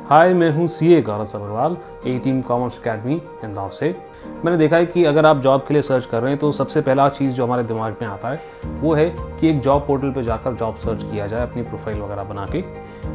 हाय, मैं हूँ सीए गौरव सबरवाल, ए team commerce academy Indore से। मैंने देखा है कि अगर आप जॉब के लिए सर्च कर रहे हैं तो सबसे पहला चीज़ जो हमारे दिमाग में आता है वो है कि एक जॉब पोर्टल पे जाकर जॉब सर्च किया जाए अपनी प्रोफाइल वगैरह बना के,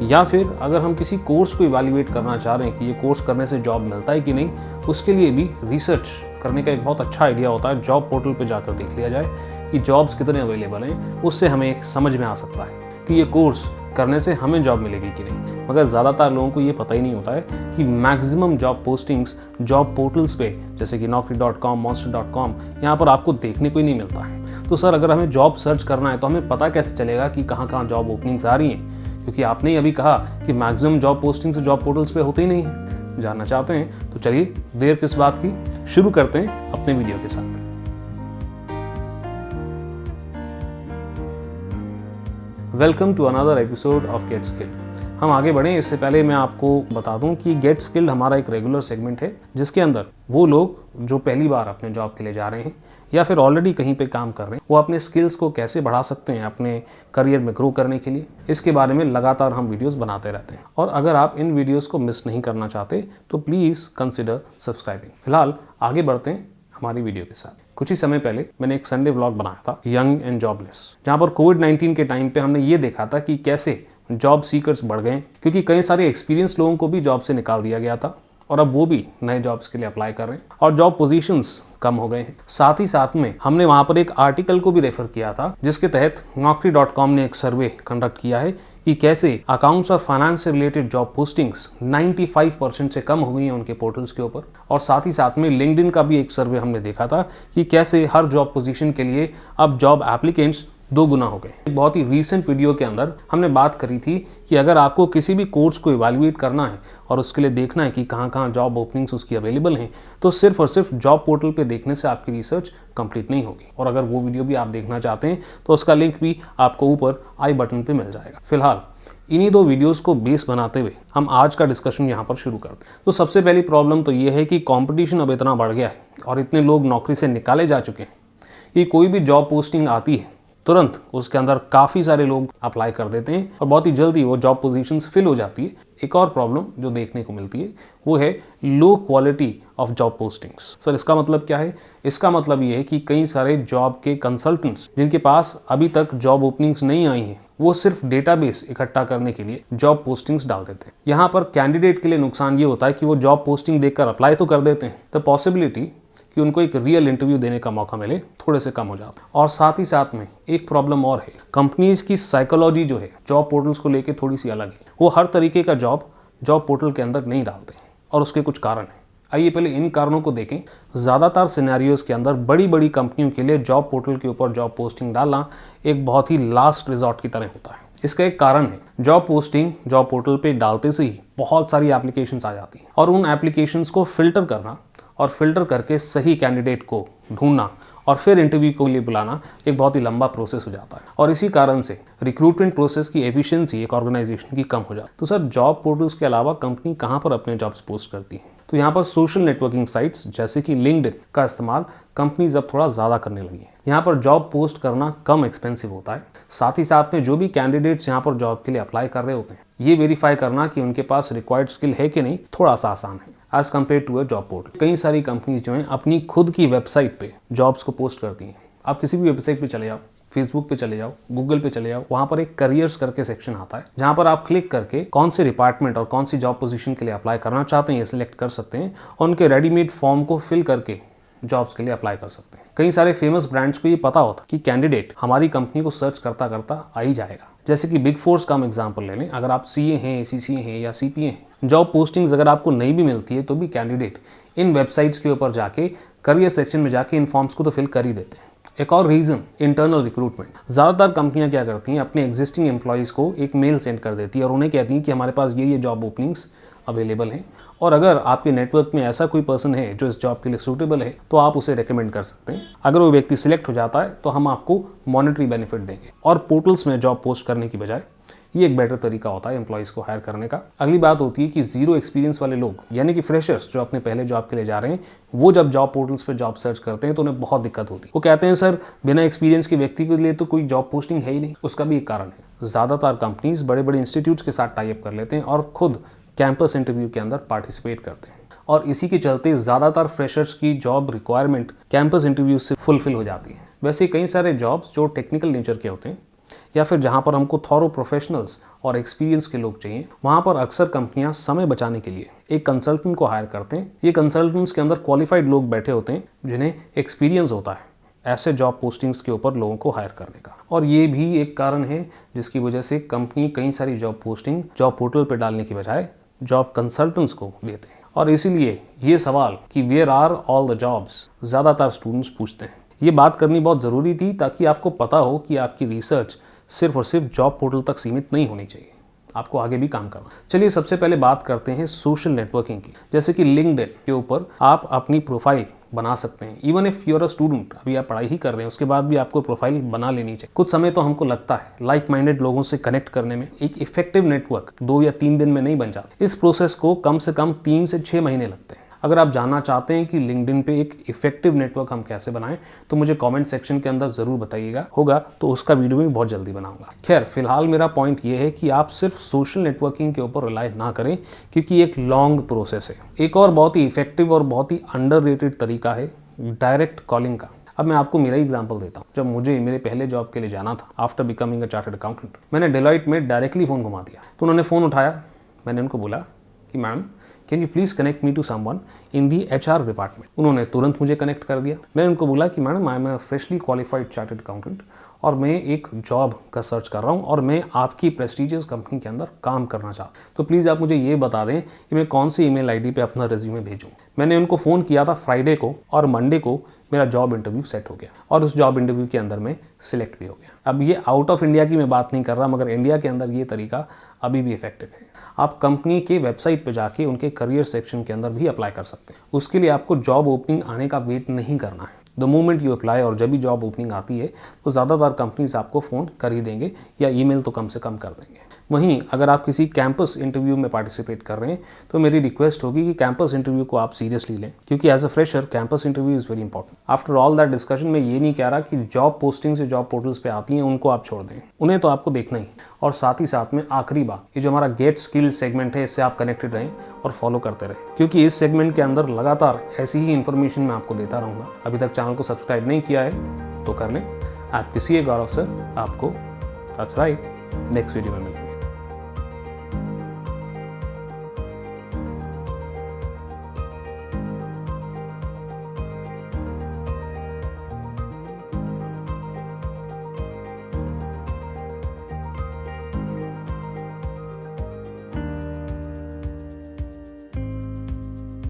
या फिर अगर हम किसी कोर्स को इवैल्यूएट करना चाह रहे हैं कि ये कोर्स करने से जॉब मिलता है कि नहीं, उसके लिए भी रिसर्च करने का एक बहुत अच्छा आइडिया होता है। जॉब पोर्टल पर जाकर देख लिया जाए कि जॉब्स कितने अवेलेबल हैं, उससे हमें समझ में आ सकता है कि ये कोर्स करने से हमें जॉब मिलेगी कि नहीं। मगर ज़्यादातर लोगों को ये पता ही नहीं होता है कि maximum job postings job portals पे जैसे कि naukri.com, monster.com यहाँ पर आपको देखने को ही नहीं मिलता है। तो सर, अगर हमें जॉब सर्च करना है तो हमें पता कैसे चलेगा कि कहाँ कहाँ जॉब ओपनिंग्स आ रही हैं, क्योंकि आपने अभी कहा कि maximum job postings job portals पे होते ही नहीं है। जानना चाहते हैं तो चलिए देर किस बात की, शुरू करते हैं अपने वीडियो के साथ। Welcome to another episode of get skilled. हम आगे बढ़ें इससे पहले मैं आपको बता दूं कि गेट स्किल्ड हमारा एक रेगुलर सेगमेंट है जिसके अंदर वो लोग जो पहली बार अपने जॉब के लिए जा रहे हैं या फिर ऑलरेडी कहीं पे काम कर रहे हैं, वो अपने स्किल्स को कैसे बढ़ा सकते हैं अपने करियर में ग्रो करने के लिए, इसके बारे में लगातार हम वीडियोस बनाते रहते हैं। और अगर आप इन वीडियोस को मिस नहीं करना चाहते तो प्लीज़ कंसिडर सब्सक्राइबिंग। फिलहाल आगे बढ़ते हैं हमारी वीडियो के साथ। कुछ ही समय पहले मैंने एक संडे व्लॉग बनाया था, यंग एंड जॉबलेस, जहां पर कोविड-19 के टाइम पे हमने ये देखा था कि कैसे जॉब सीकर्स बढ़ गए, क्योंकि कई सारे एक्सपीरियंस लोगों को भी जॉब से निकाल दिया गया था और अब वो भी नए जॉब्स के लिए अप्लाई कर रहे हैं और जॉब पोजीशंस कम हो गए हैं। साथ ही साथ में हमने वहां पर एक आर्टिकल को भी रेफर किया था जिसके तहत naukri.com ने एक सर्वे कंडक्ट किया है कि कैसे अकाउंट्स और फाइनेंस से रिलेटेड जॉब पोस्टिंग्स 95% से कम हो गई हैं उनके पोर्टल्स के ऊपर। और साथ ही साथ में लिंक्डइन का भी एक सर्वे हमने देखा था कि कैसे हर जॉब पोजीशन के लिए अब जॉब एप्लीकेंट्स 2 गुना हो गए। एक बहुत ही रीसेंट वीडियो के अंदर हमने बात करी थी कि अगर आपको किसी भी कोर्स को इवैल्यूएट करना है और उसके लिए देखना है कि कहाँ कहाँ जॉब ओपनिंग्स उसकी अवेलेबल हैं, तो सिर्फ और सिर्फ जॉब पोर्टल पे देखने से आपकी रिसर्च कंप्लीट नहीं होगी। और अगर वो वीडियो भी आप देखना चाहते हैं तो उसका लिंक भी आपको ऊपर आई बटन पे मिल जाएगा। फिलहाल इन्हीं 2 वीडियोस को बेस बनाते हुए हम आज का डिस्कशन यहाँ पर शुरू करते हैं। तो सबसे पहली प्रॉब्लम तो ये है कि कंपटीशन अब इतना बढ़ गया है और इतने लोग नौकरी से निकाले जा चुके हैं कि कोई भी जॉब पोस्टिंग आती है तुरंत उसके अंदर काफ़ी सारे लोग अप्लाई कर देते हैं और बहुत ही जल्दी वो जॉब पोजीशंस फिल हो जाती है। एक और प्रॉब्लम जो देखने को मिलती है वो है low quality of job postings. Sir, इसका मतलब क्या है? इसका मतलब ये है कि कई सारे जॉब के कंसल्टेंट्स जिनके पास अभी तक जॉब ओपनिंग्स नहीं आई हैं, वो सिर्फ डेटाबेस इकट्ठा करने के लिए जॉब पोस्टिंग्स डाल देते हैं। यहाँ पर कैंडिडेट के लिए नुकसान ये होता है कि वो जॉब पोस्टिंग देखकर अप्लाई तो कर देते हैं, तो पॉसिबिलिटी कि उनको एक रियल इंटरव्यू देने का मौका मिले थोड़े से कम हो जाता है। और साथ ही साथ में एक प्रॉब्लम और है, कंपनीज की साइकोलॉजी जो है जॉब पोर्टल्स को लेके थोड़ी सी अलग है। वो हर तरीके का जॉब पोर्टल के अंदर नहीं डालते और उसके कुछ कारण हैं। आइए पहले इन कारणों को देखें। ज़्यादातर सिनेरियोज के अंदर बड़ी बड़ी कंपनियों के लिए जॉब पोर्टल के ऊपर जॉब पोस्टिंग डालना एक बहुत ही लास्ट रिजॉर्ट की तरह होता है। इसका एक कारण है, जॉब पोस्टिंग जॉब पोर्टल पे डालते से ही बहुत सारी एप्लीकेशंस आ जाती हैं और उन एप्लीकेशंस को फिल्टर करना और फिल्टर करके सही कैंडिडेट को ढूंढना और फिर इंटरव्यू के लिए बुलाना एक बहुत ही लंबा प्रोसेस हो जाता है और इसी कारण से रिक्रूटमेंट प्रोसेस की एफिशिएंसी एक ऑर्गेनाइजेशन की कम हो जाती है। तो सर, जॉब पोर्टल्स के अलावा कंपनी कहाँ पर अपने जॉब्स पोस्ट करती है? तो यहाँ पर सोशल नेटवर्किंग साइट्स जैसे कि लिंक्डइन का इस्तेमाल कंपनीज अब थोड़ा ज़्यादा करने लगी है। यहाँ पर जॉब पोस्ट करना कम एक्सपेंसिव होता है। साथ ही साथ में जो भी कैंडिडेट्स यहाँ पर जॉब के लिए अप्लाई कर रहे होते हैं, ये वेरीफाई करना कि उनके पास रिक्वायर्ड स्किल है कि नहीं थोड़ा सा आसान है as compared to a job portal. कई सारी कंपनीज जो हैं अपनी खुद की वेबसाइट पे जॉब्स को पोस्ट करती हैं। आप किसी भी वेबसाइट पे चले जाओ, फेसबुक पे चले जाओ, गूगल पे चले जाओ, वहाँ पर एक करियर्स करके सेक्शन आता है जहाँ पर आप क्लिक करके कौन से डिपार्टमेंट और कौन सी जॉब पोजीशन के लिए अप्लाई करना चाहते हैं ये सिलेक्ट कर सकते हैं और उनके रेडीमेड फॉर्म को फिल करके जॉब्स के लिए अप्लाई कर सकते हैं। कई सारे फेमस ब्रांड्स को ये पता होता कि कैंडिडेट हमारी कंपनी को सर्च करता करता आ ही जाएगा। जैसे कि बिग फोर्स का हम एग्जांपल ले लें, अगर आप सीए हैं, सीसीए हैं या सीपीए हैं, जॉब पोस्टिंग्स अगर आपको नहीं भी मिलती है तो भी कैंडिडेट इन वेबसाइट्स के ऊपर जाके करियर सेक्शन में जाके इन फॉर्म्स को तो फिल कर ही देते हैं। एक और रीज़न, इंटरनल रिक्रूटमेंट। ज़्यादातर कंपनियां क्या करती हैं, अपने एग्जिस्टिंग एम्प्लॉयज़ को एक मेल सेंड कर देती है और उन्हें कहती हैं कि हमारे पास ये जॉब ओपनिंग्स अवेलेबल हैं और अगर आपके नेटवर्क में ऐसा कोई पर्सन है जो इस जॉब के लिए सूटेबल है तो आप उसे रेकमेंड कर सकते हैं। अगर वो व्यक्ति सिलेक्ट हो जाता है तो हम आपको मॉनेटरी बेनिफिट देंगे। और पोर्टल्स में जॉब पोस्ट करने की बजाय ये एक बेटर तरीका होता है एम्प्लॉइज़ को हायर करने का। अगली बात होती है कि जीरो एक्सपीरियंस वाले लोग यानी कि फ्रेशर्स जो अपने पहले जॉब के लिए जा रहे हैं, वो जब जॉब पोर्टल्स पे जॉब सर्च करते हैं तो उन्हें बहुत दिक्कत होती है। वो कहते हैं सर बिना एक्सपीरियंस के व्यक्ति के लिए तो कोई जॉब पोस्टिंग है ही नहीं। उसका भी एक कारण है, ज़्यादातर कंपनीज बड़े बड़े इंस्टीट्यूट्स के साथ टाई अप कर लेते हैं और खुद कैंपस इंटरव्यू के अंदर पार्टिसिपेट करते हैं और इसी के चलते ज़्यादातर फ्रेशर्स की जॉब रिक्वायरमेंट कैंपस इंटरव्यू से फुलफिल हो जाती है। वैसे कई सारे जॉब्स जो टेक्निकल नेचर के होते हैं या फिर जहाँ पर हमको थॉरो प्रोफेशनल्स और एक्सपीरियंस के लोग चाहिए, वहाँ पर अक्सर कंपनियाँ समय बचाने के लिए एक कंसल्टेंट को हायर करते हैं। ये कंसल्टेंट्स के अंदर क्वालिफाइड लोग बैठे होते हैं जिन्हें एक्सपीरियंस होता है ऐसे जॉब पोस्टिंग्स के ऊपर लोगों को हायर करने का। और ये भी एक कारण है जिसकी वजह से कंपनी कई सारी जॉब पोस्टिंग जॉब पोर्टल पर डालने की बजाय जॉब कंसल्टेंट्स को देते हैं। और इसीलिए ये सवाल कि where are all the jobs ज़्यादातर स्टूडेंट्स पूछते हैं। ये बात करनी बहुत ज़रूरी थी ताकि आपको पता हो कि आपकी रिसर्च सिर्फ और सिर्फ जॉब पोर्टल तक सीमित नहीं होनी चाहिए, आपको आगे भी काम करना। चलिए सबसे पहले बात करते हैं सोशल नेटवर्किंग की। जैसे कि लिंक्डइन के ऊपर आप अपनी प्रोफाइल बना सकते हैं। Even if you are a student, अभी आप पढ़ाई ही कर रहे हैं, उसके बाद भी आपको प्रोफाइल बना लेनी चाहिए। कुछ समय तो हमको लगता है लाइक माइंडेड लोगों से कनेक्ट करने में एक इफेक्टिव नेटवर्क 2 या 3 दिन में नहीं बन जाता। इस प्रोसेस को कम से कम 3 से 6 महीने लगते हैं। अगर आप जानना चाहते हैं कि लिंक्डइन पे एक इफेक्टिव नेटवर्क हम कैसे बनाएं, तो मुझे कमेंट सेक्शन के अंदर ज़रूर बताइएगा, होगा तो उसका वीडियो भी बहुत जल्दी बनाऊंगा। खैर फिलहाल मेरा पॉइंट ये है कि आप सिर्फ सोशल नेटवर्किंग के ऊपर रिलाय ना करें, क्योंकि एक लॉन्ग प्रोसेस है। एक और बहुत ही इफेक्टिव और बहुत ही अंडररेटेड तरीका है डायरेक्ट कॉलिंग का। अब मैं आपको मेरा एग्जांपल देता हूँ। जब मुझे मेरे पहले जॉब के लिए जाना था after becoming a chartered accountant, मैंने डेलॉइट में डायरेक्टली फ़ोन घुमा दिया। तो उन्होंने फ़ोन उठाया, मैंने उनको बोला कि madam can you please connect me to someone in the HR department. उन्होंने तुरंत मुझे कनेक्ट कर दिया। मैंने उनको बोला कि madam I am a freshly qualified chartered accountant और मैं एक जॉब का सर्च कर रहा हूँ और मैं आपकी प्रेस्टीजियस कंपनी के अंदर काम करना चाहता हूँ, तो प्लीज़ आप मुझे ये बता दें कि मैं कौन सी ईमेल आईडी पे अपना रेज्यूमे भेजूँ। मैंने उनको फ़ोन किया था फ्राइडे को और मंडे को मेरा जॉब इंटरव्यू सेट हो गया और उस जॉब इंटरव्यू के अंदर मैं सिलेक्ट भी हो गया। अब ये आउट ऑफ इंडिया की मैं बात नहीं कर रहा, मगर इंडिया के अंदर ये तरीका अभी भी इफेक्टिव है। आप कंपनी के वेबसाइट पे जाके उनके करियर सेक्शन के अंदर भी अप्लाई कर सकते हैं। उसके लिए आपको जॉब ओपनिंग आने का वेट नहीं करना है। द मोमेंट यू अप्लाई और जब भी जॉब ओपनिंग आती है तो ज़्यादातर कंपनीज आपको फ़ोन कर ही देंगे या ईमेल तो कम से कम कर देंगे। वहीं अगर आप किसी कैंपस इंटरव्यू में पार्टिसिपेट कर रहे हैं तो मेरी रिक्वेस्ट होगी कि कैंपस इंटरव्यू को आप सीरियसली लें, क्योंकि as a fresher campus interview is very important. After all that discussion मैं ये नहीं कह रहा कि जॉब पोस्टिंग से जॉब पोर्टल्स पे आती हैं उनको आप छोड़ दें, उन्हें तो आपको देखना ही। और साथ ही साथ में आखिरी बात, ये जो हमारा गेट स्किल सेगमेंट है, इससे आप कनेक्टेड रहें और फॉलो करते रहें, क्योंकि इस सेगमेंट के अंदर लगातार ऐसी ही इन्फॉर्मेशन मैं आपको देता रहूँगा। अभी तक चैनल को सब्सक्राइब नहीं किया है तो कर लें। आप किसी एक गौरव सर, आपको दैट्स राइट, नेक्स्ट वीडियो में मिलें।